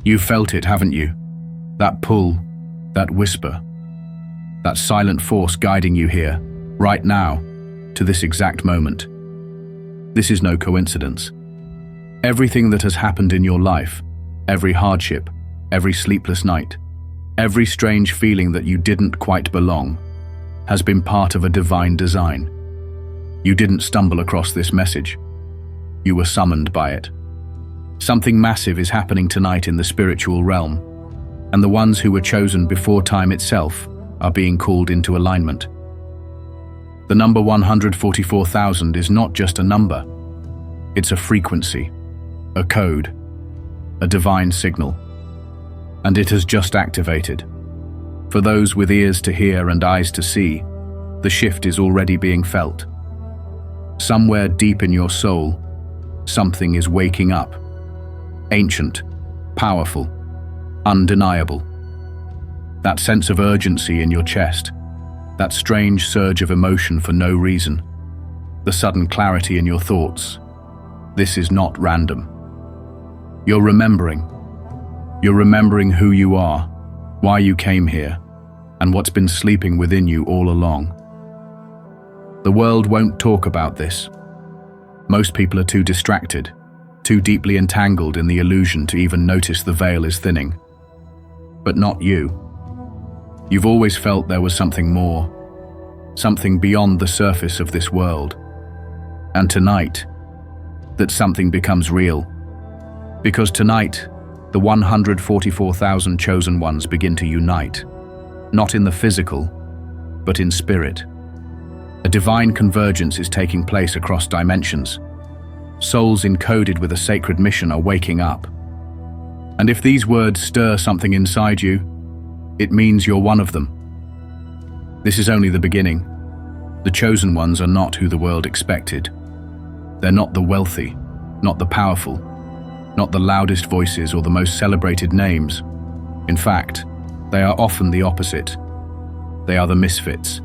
You've felt it, haven't you? That pull, that whisper, that silent force guiding you here, right now, to this exact moment. This is no coincidence. Everything that has happened in your life, every hardship, every sleepless night, every strange feeling that you didn't quite belong, has been part of a divine design. You didn't stumble across this message. You were summoned by it. Something massive is happening tonight in the spiritual realm, and the ones who were chosen before time itself are being called into alignment. The number 144,000 is not just a number. It's a frequency, a code, a divine signal. And it has just activated. For those with ears to hear and eyes to see, the shift is already being felt. Somewhere deep in your soul, something is waking up. Ancient, powerful, undeniable. That sense of urgency in your chest, that strange surge of emotion for no reason, the sudden clarity in your thoughts. This is not random. You're remembering who you are, why you came here, and what's been sleeping within you all along. The world won't talk about this. Most people are too distracted, too deeply entangled in the illusion to even notice the veil is thinning. But not you. You've always felt there was something more, something beyond the surface of this world. And tonight, that something becomes real. Because tonight, the 144,000 chosen ones begin to unite, not in the physical, but in spirit. A divine convergence is taking place across dimensions. Souls encoded with a sacred mission are waking up. And if these words stir something inside you, it means you're one of them. This is only the beginning. The chosen ones are not who the world expected. They're not the wealthy, not the powerful, not the loudest voices or the most celebrated names. In fact, they are often the opposite. They are the misfits,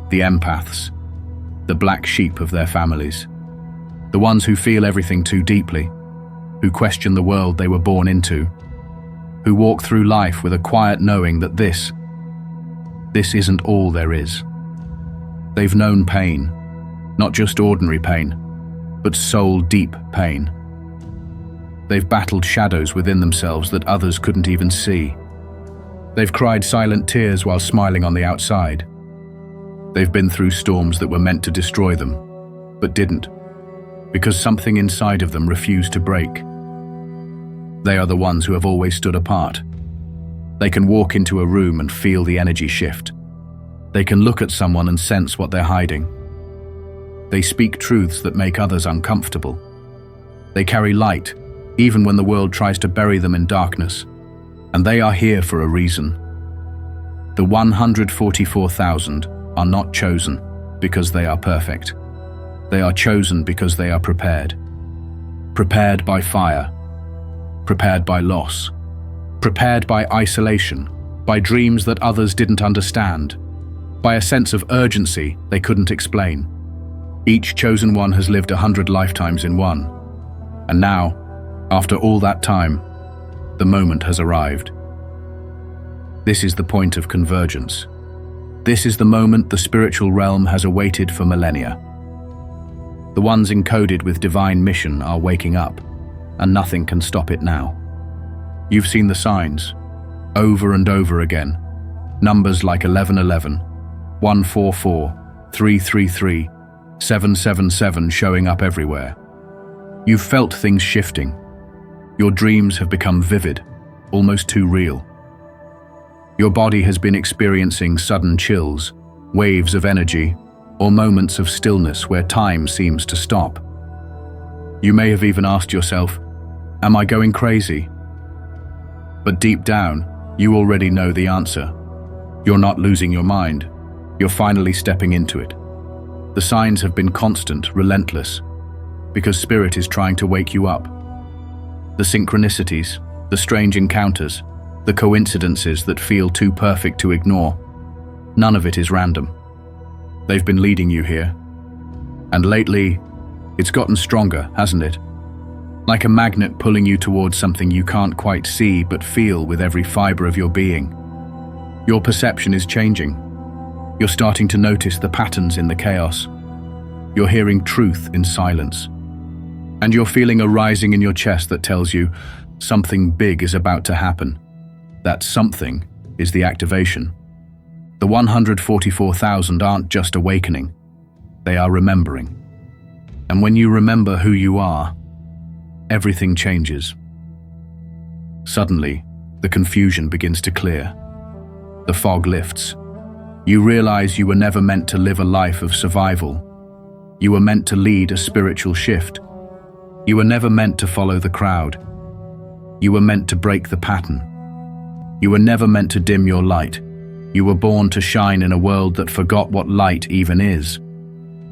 the empaths, the black sheep of their families, the ones who feel everything too deeply, who question the world they were born into, who walk through life with a quiet knowing that this isn't all there is. They've known pain, not just ordinary pain, but soul-deep pain. They've battled shadows within themselves that others couldn't even see. They've cried silent tears while smiling on the outside. They've been through storms that were meant to destroy them, but didn't, because something inside of them refused to break. They are the ones who have always stood apart. They can walk into a room and feel the energy shift. They can look at someone and sense what they're hiding. They speak truths that make others uncomfortable. They carry light, even when the world tries to bury them in darkness. And they are here for a reason. The 144,000 are not chosen because they are perfect. They are chosen because they are prepared. Prepared by fire. Prepared by loss. Prepared by isolation, by dreams that others didn't understand, by a sense of urgency they couldn't explain. Each chosen one has lived 100 lifetimes in one. And now, after all that time, the moment has arrived. This is the point of convergence. This is the moment the spiritual realm has awaited for millennia. The ones encoded with divine mission are waking up, and nothing can stop it now. You've seen the signs, over and over again. Numbers like 1111, 144, 333, 777 showing up everywhere. You've felt things shifting. Your dreams have become vivid, almost too real. Your body has been experiencing sudden chills, waves of energy, or moments of stillness where time seems to stop. You may have even asked yourself, am I going crazy? But deep down, you already know the answer. You're not losing your mind. You're finally stepping into it. The signs have been constant, relentless, because Spirit is trying to wake you up. The synchronicities, the strange encounters, the coincidences that feel too perfect to ignore, none of it is random. They've been leading you here. And lately, it's gotten stronger, hasn't it? like a magnet pulling you towards something you can't quite see but feel with every fiber of your being. Your perception is changing. You're starting to notice the patterns in the chaos. You're hearing truth in silence. And you're feeling a rising in your chest that tells you something big is about to happen. That something is the activation. The 144,000 aren't just awakening. They are remembering. And when you remember who you are, everything changes. Suddenly, the confusion begins to clear. The fog lifts. You realize you were never meant to live a life of survival. You were meant to lead a spiritual shift. You were never meant to follow the crowd. You were meant to break the pattern. You were never meant to dim your light. You were born to shine in a world that forgot what light even is.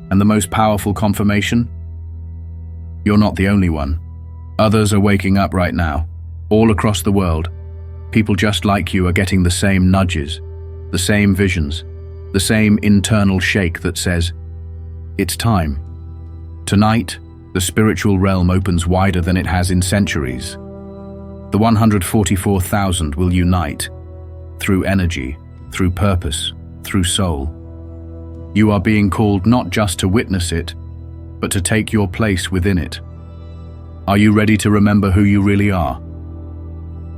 And the most powerful confirmation? You're not the only one. Others are waking up right now, all across the world. People just like you are getting the same nudges, the same visions, the same internal shake that says, it's time. Tonight, the spiritual realm opens wider than it has in centuries. The 144,000 will unite, through energy, through purpose, through soul. You are being called not just to witness it, but to take your place within it. Are you ready to remember who you really are?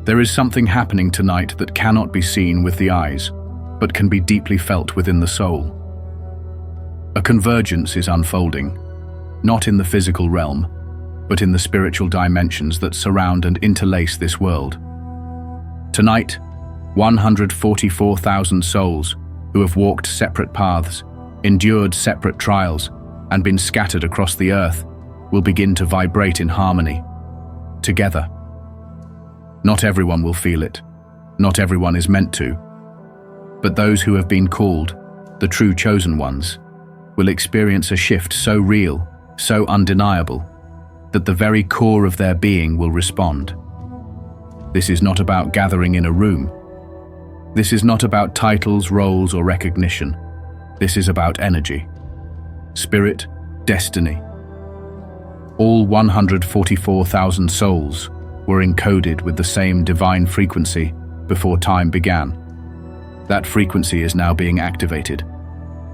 There is something happening tonight that cannot be seen with the eyes, but can be deeply felt within the soul. A convergence is unfolding, not in the physical realm, but in the spiritual dimensions that surround and interlace this world. Tonight, 144,000 souls who have walked separate paths, endured separate trials, and been scattered across the earth will begin to vibrate in harmony, together. Not everyone will feel it. Not everyone is meant to. But those who have been called, the true chosen ones, will experience a shift so real, so undeniable, that the very core of their being will respond. This is not about gathering in a room. This is not about titles, roles, or recognition. This is about energy, spirit, destiny. All 144,000 souls were encoded with the same divine frequency before time began. That frequency is now being activated.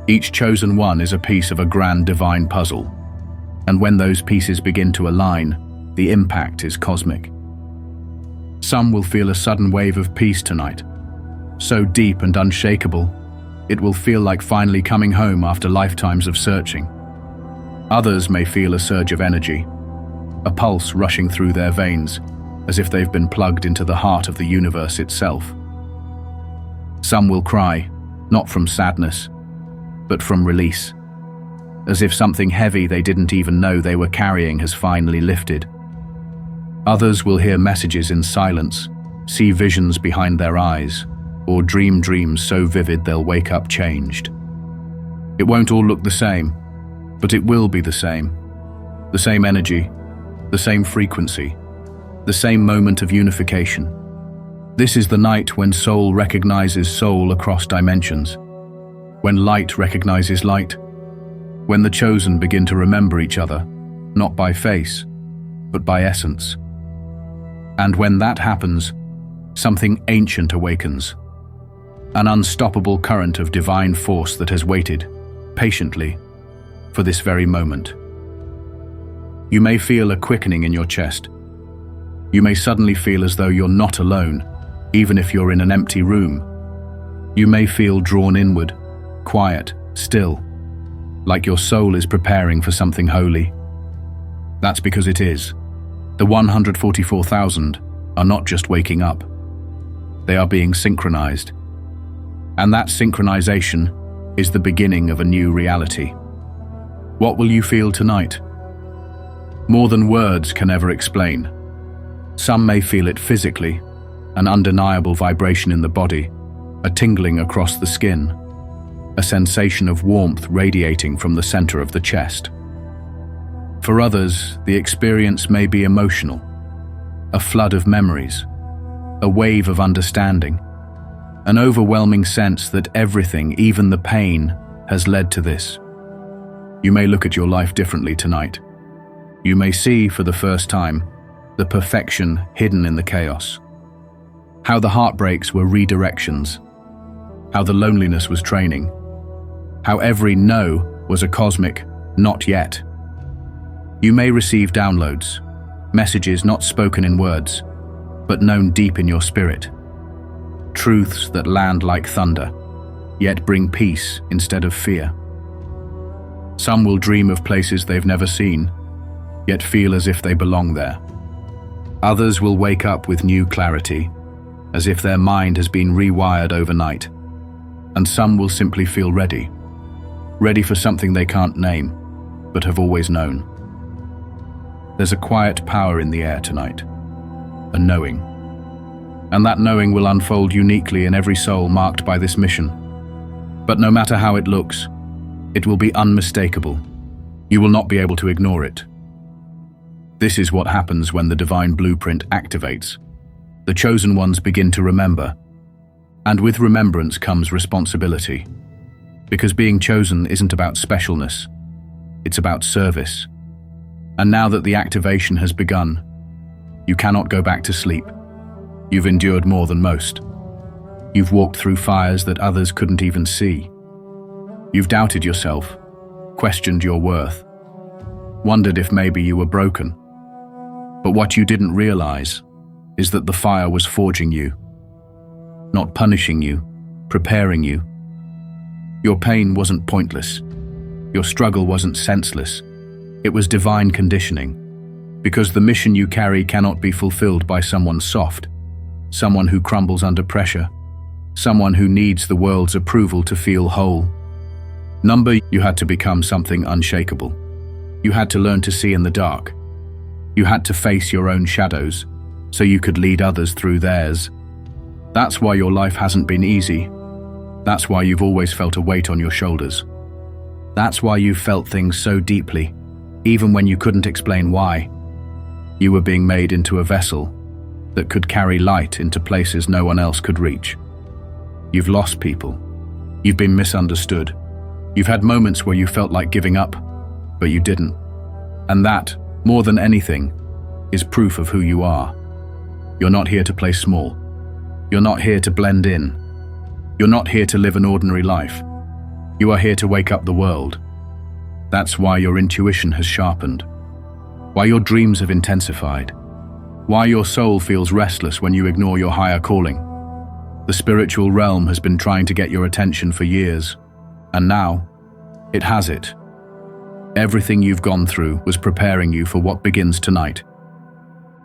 Each chosen one is a piece of a grand divine puzzle. And when those pieces begin to align, the impact is cosmic. Some will feel a sudden wave of peace tonight, so deep and unshakable, it will feel like finally coming home after lifetimes of searching. Others may feel a surge of energy, a pulse rushing through their veins, as if they've been plugged into the heart of the universe itself. Some will cry, not from sadness, but from release, as if something heavy they didn't even know they were carrying has finally lifted. Others will hear messages in silence, see visions behind their eyes, or dream dreams so vivid they'll wake up changed. It won't all look the same, but it will be the same. The same energy, the same frequency, the same moment of unification. This is the night when soul recognizes soul across dimensions, when light recognizes light, when the chosen begin to remember each other, not by face, but by essence. And when that happens, something ancient awakens, an unstoppable current of divine force that has waited, patiently, for this very moment. You may feel a quickening in your chest. You may suddenly feel as though you're not alone, even if you're in an empty room. You may feel drawn inward, quiet, still, like your soul is preparing for something holy. That's because it is. The 144,000 are not just waking up. They are being synchronized. And that synchronization is the beginning of a new reality. What will you feel tonight? More than words can ever explain. Some may feel it physically, an undeniable vibration in the body, a tingling across the skin, a sensation of warmth radiating from the center of the chest. For others, the experience may be emotional, a flood of memories, a wave of understanding, an overwhelming sense that everything, even the pain, has led to this. You may look at your life differently tonight. You may see, for the first time, the perfection hidden in the chaos. How the heartbreaks were redirections. How the loneliness was training. How every no was a cosmic not yet. You may receive downloads, messages not spoken in words, but known deep in your spirit. Truths that land like thunder, yet bring peace instead of fear. Some will dream of places they've never seen, yet feel as if they belong there. Others will wake up with new clarity, as if their mind has been rewired overnight. And some will simply feel ready for something they can't name, but have always known. There's a quiet power in the air tonight, a knowing. And that knowing will unfold uniquely in every soul marked by this mission. But no matter how it looks, it will be unmistakable. You will not be able to ignore it. This is what happens when the divine blueprint activates. The chosen ones begin to remember. And with remembrance comes responsibility. Because being chosen isn't about specialness, it's about service. And now that the activation has begun, you cannot go back to sleep. You've endured more than most. You've walked through fires that others couldn't even see. You've doubted yourself, questioned your worth, wondered if maybe you were broken. But what you didn't realize is that the fire was forging you, not punishing you, preparing you. Your pain wasn't pointless. Your struggle wasn't senseless. It was divine conditioning. Because the mission you carry cannot be fulfilled by someone soft, someone who crumbles under pressure, someone who needs the world's approval to feel whole. You had to become something unshakable. You had to learn to see in the dark. You had to face your own shadows so you could lead others through theirs. That's why your life hasn't been easy. That's why you've always felt a weight on your shoulders. That's why you've felt things so deeply, even when you couldn't explain why. You were being made into a vessel that could carry light into places no one else could reach. You've lost people. You've been misunderstood. You've had moments where you felt like giving up, but you didn't. And that, more than anything, is proof of who you are. You're not here to play small. You're not here to blend in. You're not here to live an ordinary life. You are here to wake up the world. That's why your intuition has sharpened. Why your dreams have intensified. Why your soul feels restless when you ignore your higher calling. The spiritual realm has been trying to get your attention for years, and now, it has it. Everything you've gone through was preparing you for what begins tonight.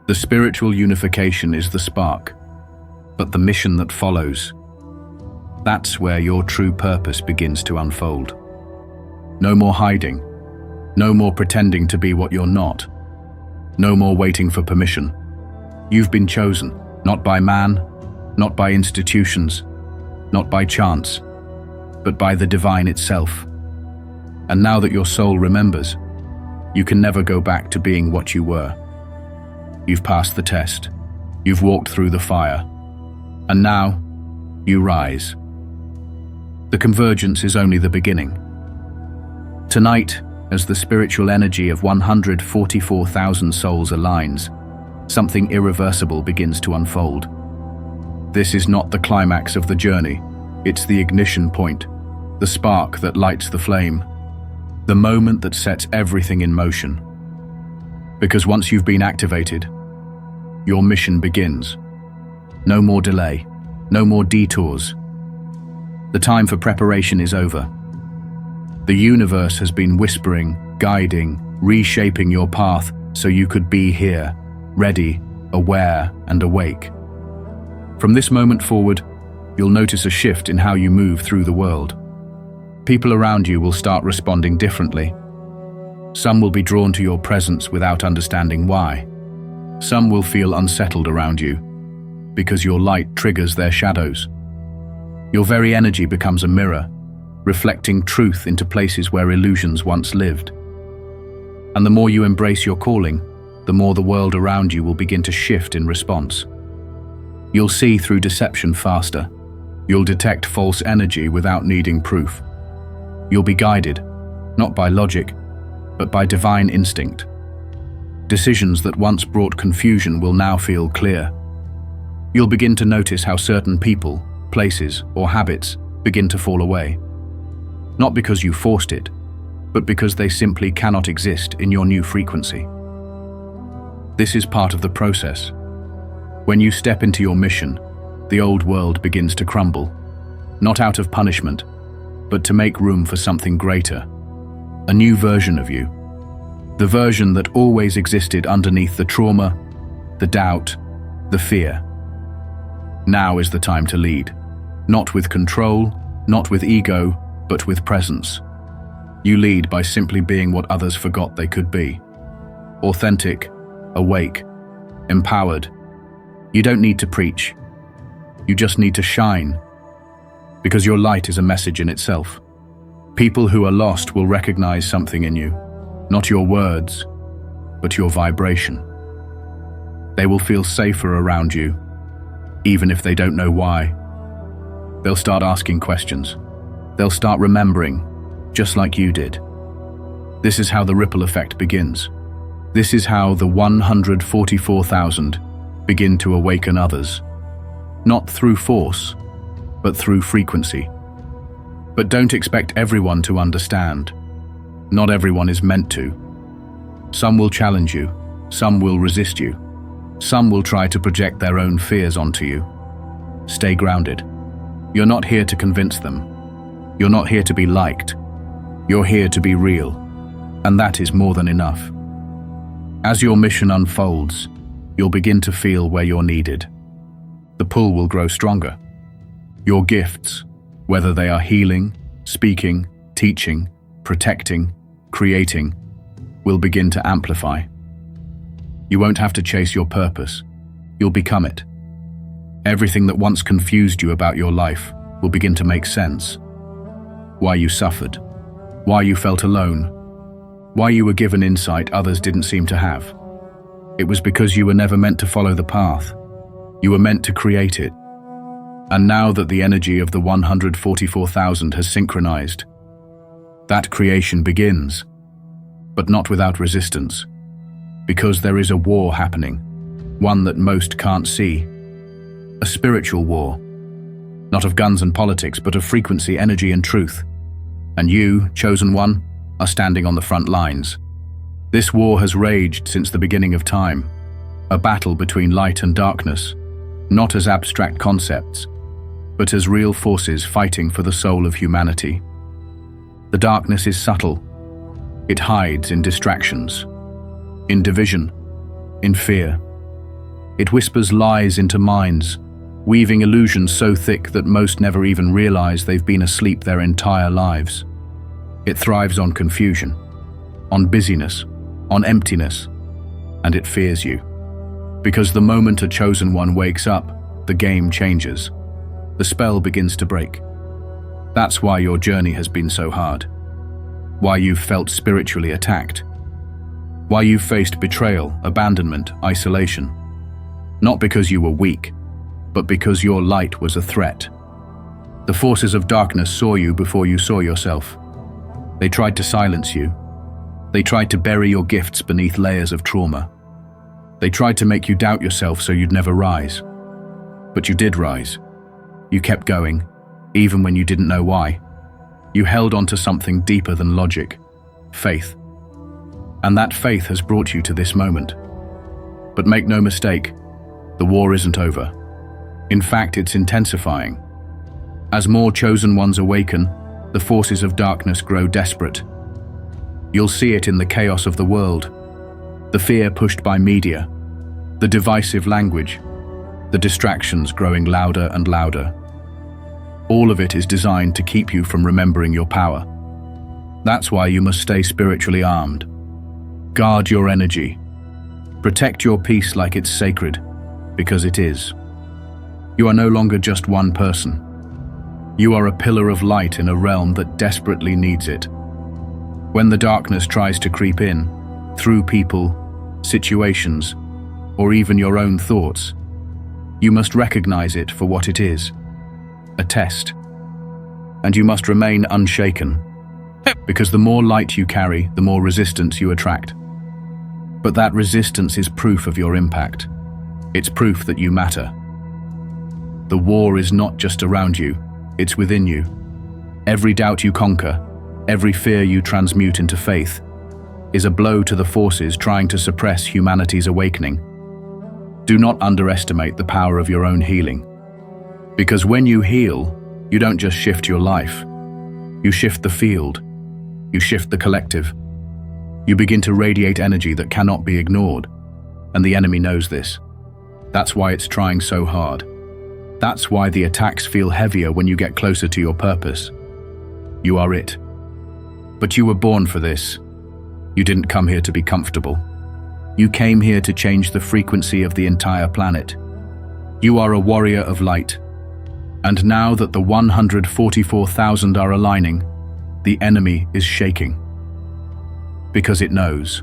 The spiritual unification is the spark, but the mission that follows, that's where your true purpose begins to unfold. No more hiding. No more pretending to be what you're not. No more waiting for permission. You've been chosen, not by man, not by institutions, not by chance, but by the divine itself. And now that your soul remembers, you can never go back to being what you were. You've passed the test. You've walked through the fire. And now, you rise. The convergence is only the beginning. Tonight, as the spiritual energy of 144,000 souls aligns, something irreversible begins to unfold. This is not the climax of the journey. It's the ignition point, the spark that lights the flame, the moment that sets everything in motion. Because once you've been activated, your mission begins. No more delay, no more detours. The time for preparation is over. The universe has been whispering, guiding, reshaping your path so you could be here, ready, aware, and awake. From this moment forward, you'll notice a shift in how you move through the world. People around you will start responding differently. Some will be drawn to your presence without understanding why. Some will feel unsettled around you, because your light triggers their shadows. Your very energy becomes a mirror, reflecting truth into places where illusions once lived. And the more you embrace your calling, the more the world around you will begin to shift in response. You'll see through deception faster. You'll detect false energy without needing proof. You'll be guided, not by logic, but by divine instinct. Decisions that once brought confusion will now feel clear. You'll begin to notice how certain people, places, or habits begin to fall away. Not because you forced it, but because they simply cannot exist in your new frequency. This is part of the process. When you step into your mission, the old world begins to crumble, not out of punishment, but to make room for something greater, a new version of you. The version that always existed underneath the trauma, the doubt, the fear. Now is the time to lead, not with control, not with ego, but with presence. You lead by simply being what others forgot they could be. Authentic, awake, empowered. You don't need to preach. You just need to shine, because your light is a message in itself. People who are lost will recognize something in you, not your words, but your vibration. They will feel safer around you, even if they don't know why. They'll start asking questions. They'll start remembering, just like you did. This is how the ripple effect begins. This is how the 144,000 begin to awaken others. Not through force, but through frequency. But don't expect everyone to understand. Not everyone is meant to. Some will challenge you, some will resist you, some will try to project their own fears onto you. Stay grounded. You're not here to convince them. You're not here to be liked. You're here to be real, and that is more than enough. As your mission unfolds, you'll begin to feel where you're needed. The pull will grow stronger. Your gifts, whether they are healing, speaking, teaching, protecting, creating, will begin to amplify. You won't have to chase your purpose. You'll become it. Everything that once confused you about your life will begin to make sense. Why you suffered, why you felt alone, why you were given insight others didn't seem to have. It was because you were never meant to follow the path. You were meant to create it. And now that the energy of the 144,000 has synchronized, that creation begins, but not without resistance, because there is a war happening, one that most can't see. A spiritual war, not of guns and politics, but of frequency, energy, and truth. And you, chosen one, are standing on the front lines. This war has raged since the beginning of time, a battle between light and darkness, not as abstract concepts, but as real forces fighting for the soul of humanity. The darkness is subtle. It hides in distractions, in division, in fear. It whispers lies into minds, weaving illusions so thick that most never even realize they've been asleep their entire lives. It thrives on confusion, on busyness, on emptiness, and it fears you. Because the moment a chosen one wakes up, the game changes. The spell begins to break. That's why your journey has been so hard. Why you've felt spiritually attacked. Why you've faced betrayal, abandonment, isolation. Not because you were weak, but because your light was a threat. The forces of darkness saw you before you saw yourself. They tried to silence you. They tried to bury your gifts beneath layers of trauma. They tried to make you doubt yourself so you'd never rise. But you did rise. You kept going, even when you didn't know why. You held on to something deeper than logic, faith. And that faith has brought you to this moment. But make no mistake, the war isn't over. In fact, it's intensifying. As more chosen ones awaken, the forces of darkness grow desperate. You'll see it in the chaos of the world, the fear pushed by media, the divisive language, the distractions growing louder and louder. All of it is designed to keep you from remembering your power. That's why you must stay spiritually armed. Guard your energy. Protect your peace like it's sacred, because it is. You are no longer just one person. You are a pillar of light in a realm that desperately needs it. When the darkness tries to creep in, through people, situations, or even your own thoughts, you must recognize it for what it is, a test. And you must remain unshaken, because the more light you carry, the more resistance you attract. But that resistance is proof of your impact. It's proof that you matter. The war is not just around you, it's within you. Every doubt you conquer, every fear you transmute into faith, is a blow to the forces trying to suppress humanity's awakening. Do not underestimate the power of your own healing. Because when you heal, you don't just shift your life. You shift the field. You shift the collective. You begin to radiate energy that cannot be ignored. And the enemy knows this. That's why it's trying so hard. That's why the attacks feel heavier when you get closer to your purpose. You are it. But you were born for this. You didn't come here to be comfortable. You came here to change the frequency of the entire planet. You are a warrior of light. And now that the 144,000 are aligning, the enemy is shaking. Because it knows.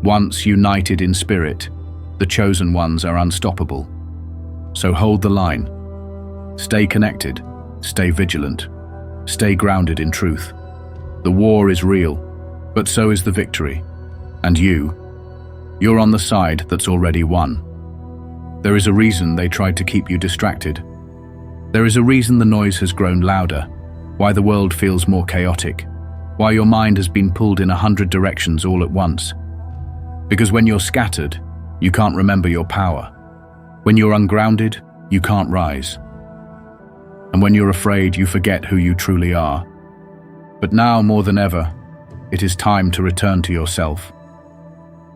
Once united in spirit, the chosen ones are unstoppable. So hold the line. Stay connected. Stay vigilant. Stay grounded in truth. The war is real, but so is the victory. And you're on the side that's already won. There is a reason they tried to keep you distracted. There is a reason the noise has grown louder, why the world feels more chaotic, why your mind has been pulled in 100 directions all at once. Because when you're scattered, you can't remember your power. When you're ungrounded, you can't rise. And when you're afraid, you forget who you truly are. But now, more than ever, it is time to return to yourself.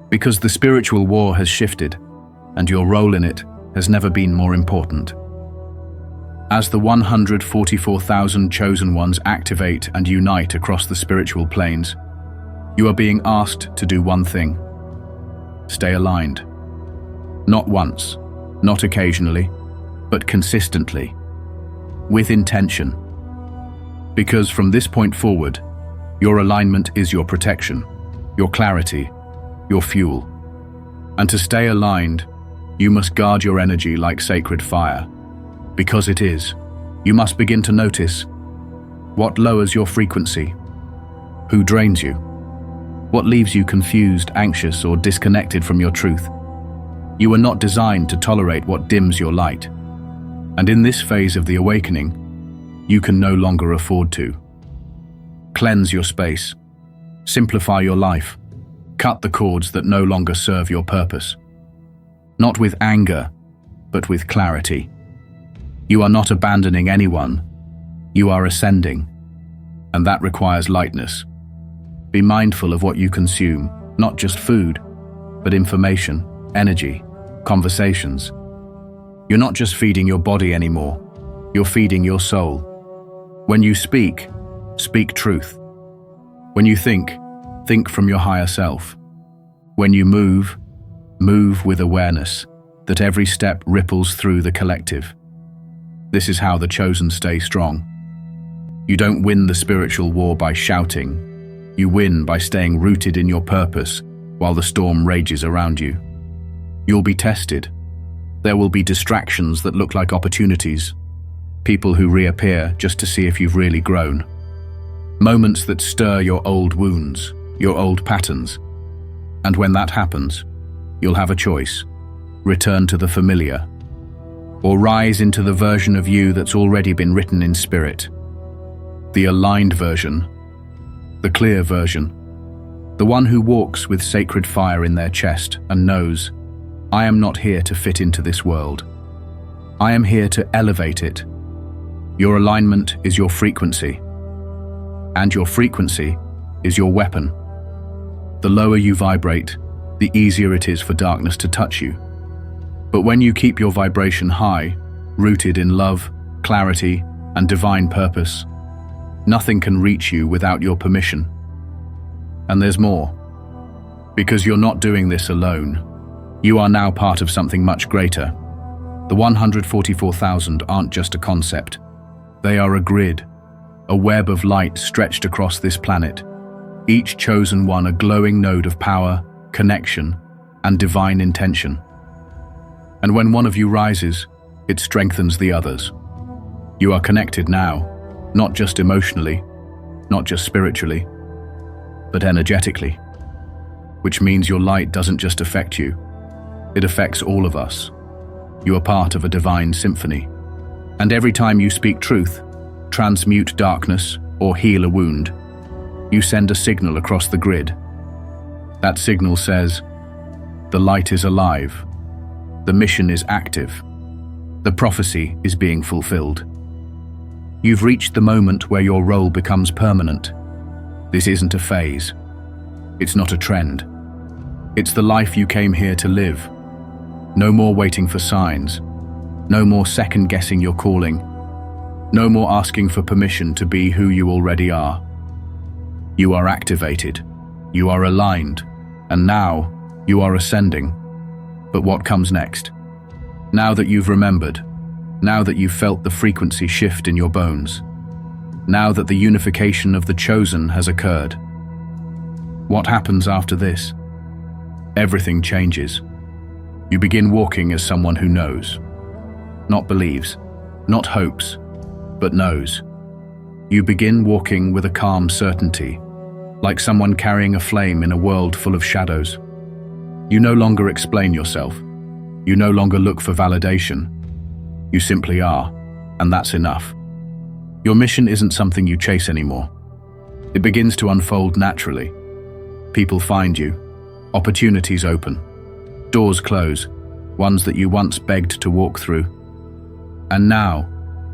Because the spiritual war has shifted, and your role in it has never been more important. As the 144,000 chosen ones activate and unite across the spiritual planes, you are being asked to do one thing. Stay aligned. Not once, not occasionally, but consistently, with intention. Because from this point forward, your alignment is your protection, your clarity, your fuel. And to stay aligned, you must guard your energy like sacred fire. Because it is, you must begin to notice what lowers your frequency, who drains you, what leaves you confused, anxious, or disconnected from your truth. You are not designed to tolerate what dims your light. And in this phase of the awakening, you can no longer afford to. Cleanse your space, simplify your life, cut the cords that no longer serve your purpose. Not with anger, but with clarity. You are not abandoning anyone, you are ascending, and that requires lightness. Be mindful of what you consume, not just food, but information, energy, conversations. You're not just feeding your body anymore, you're feeding your soul. When you speak, speak truth. When you think from your higher self. When you move with awareness, that every step ripples through the collective. This is how the chosen stay strong. You don't win the spiritual war by shouting. You win by staying rooted in your purpose while the storm rages around you. You'll be tested. There will be distractions that look like opportunities. People who reappear just to see if you've really grown. Moments that stir your old wounds, your old patterns. And when that happens, you'll have a choice. Return to the familiar, or rise into the version of you that's already been written in spirit. The aligned version, the clear version, the one who walks with sacred fire in their chest and knows, I am not here to fit into this world. I am here to elevate it. Your alignment is your frequency, and your frequency is your weapon. The lower you vibrate, the easier it is for darkness to touch you. But when you keep your vibration high, rooted in love, clarity, and divine purpose, nothing can reach you without your permission. And there's more. Because you're not doing this alone. You are now part of something much greater. The 144,000 aren't just a concept. They are a grid, a web of light stretched across this planet. Each chosen one a glowing node of power, connection, and divine intention. And when one of you rises, it strengthens the others. You are connected now, not just emotionally, not just spiritually, but energetically. which means your light doesn't just affect you, it affects all of us. You are part of a divine symphony. And every time you speak truth, transmute darkness, or heal a wound, you send a signal across the grid. That signal says, the light is alive, the mission is active, the prophecy is being fulfilled. You've reached the moment where your role becomes permanent. This isn't a phase. It's not a trend. It's the life you came here to live. No more waiting for signs. No more second-guessing your calling. No more asking for permission to be who you already are. You are activated. You are aligned. And now, you are ascending. But what comes next? Now that you've remembered, now that you've felt the frequency shift in your bones, now that the unification of the chosen has occurred, what happens after this? Everything changes. You begin walking as someone who knows. Not believes, not hopes, but knows. You begin walking with a calm certainty, like someone carrying a flame in a world full of shadows. You no longer explain yourself. You no longer look for validation. You simply are, and that's enough. Your mission isn't something you chase anymore. It begins to unfold naturally. People find you. Opportunities open. Doors close, ones that you once begged to walk through. And now,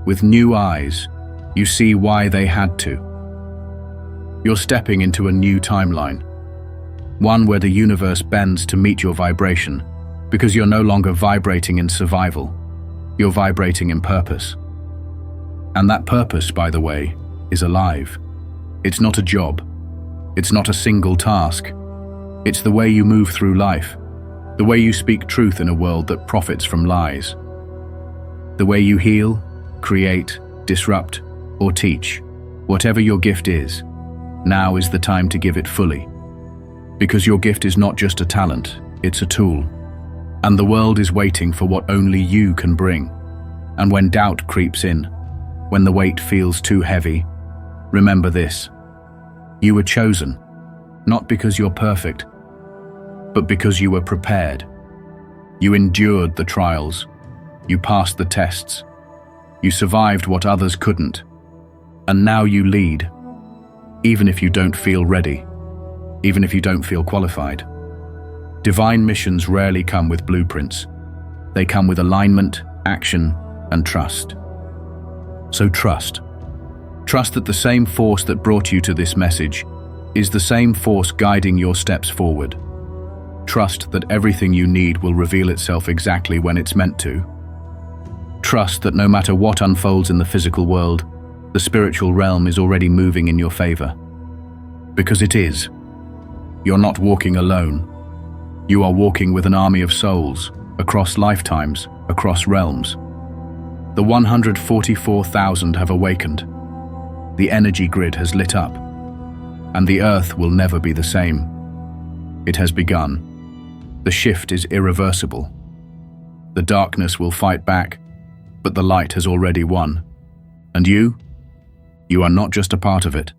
with new eyes, you see why they had to. You're stepping into a new timeline. One where the universe bends to meet your vibration, because you're no longer vibrating in survival. You're vibrating in purpose. And that purpose, by the way, is alive. It's not a job. It's not a single task. It's the way you move through life, the way you speak truth in a world that profits from lies, the way you heal, create, disrupt, or teach. Whatever your gift is, now is the time to give it fully. Because your gift is not just a talent, it's a tool. And the world is waiting for what only you can bring. And when doubt creeps in, when the weight feels too heavy, remember this. You were chosen, not because you're perfect, but because you were prepared. You endured the trials. You passed the tests. You survived what others couldn't. And now you lead, even if you don't feel ready, even if you don't feel qualified. Divine missions rarely come with blueprints. They come with alignment, action, and trust. So trust. Trust that the same force that brought you to this message is the same force guiding your steps forward. Trust that everything you need will reveal itself exactly when it's meant to. Trust that no matter what unfolds in the physical world, the spiritual realm is already moving in your favor. Because it is. You're not walking alone. You are walking with an army of souls, across lifetimes, across realms. The 144,000 have awakened. The energy grid has lit up. And the earth will never be the same. It has begun. The shift is irreversible. The darkness will fight back, but the light has already won. And you? You are not just a part of it.